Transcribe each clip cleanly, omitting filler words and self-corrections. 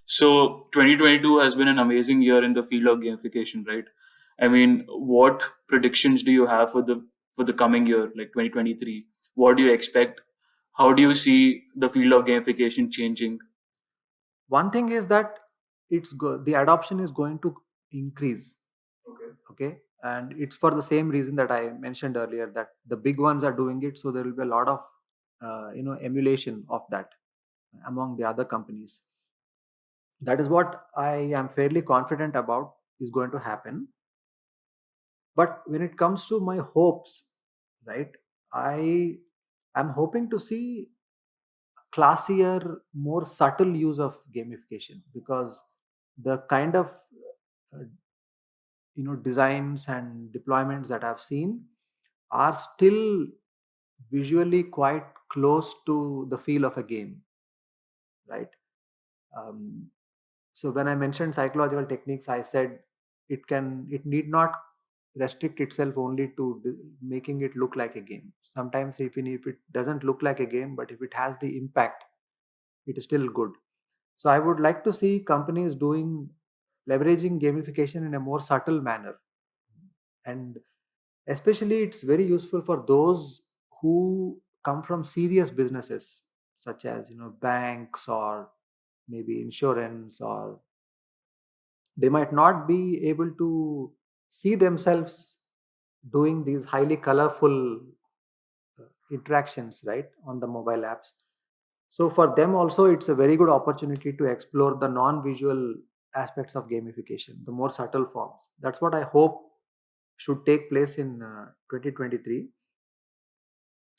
So 2022 has been an amazing year in the field of gamification, right? I mean, what predictions do you have for the coming year, like 2023? What do you expect? How do you see the field of gamification changing? One thing is that the adoption is going to increase. Okay. Okay, and it's for the same reason that I mentioned earlier, that the big ones are doing it, so there will be a lot of emulation of that among the other companies. That is what I am fairly confident about is going to happen. But when it comes to my hopes, right, I am hoping to see classier, more subtle use of gamification, because the kind of uh, designs and deployments that I've seen are still visually quite close to the feel of a game, right? Um, so when I mentioned psychological techniques, I said it need not restrict itself only to making it look like a game. Sometimes even if it doesn't look like a game, but if it has the impact, it is still good. So I would like to see companies doing leveraging gamification in a more subtle manner, and especially it's very useful for those who come from serious businesses, such as banks or maybe insurance, or they might not be able to see themselves doing these highly colorful interactions, right, on the mobile apps. So for them also, it's a very good opportunity to explore the non-visual aspects of gamification, the more subtle forms. That's what I hope should take place in 2023.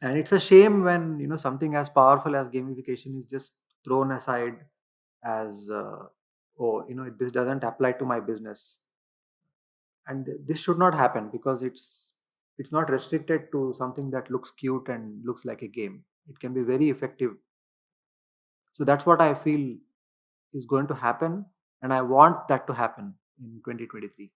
And it's a shame when something as powerful as gamification is just thrown aside as oh, this doesn't apply to my business. And this should not happen, because it's not restricted to something that looks cute and looks like a game. It can be very effective. So that's what I feel is going to happen, and I want that to happen in 2023.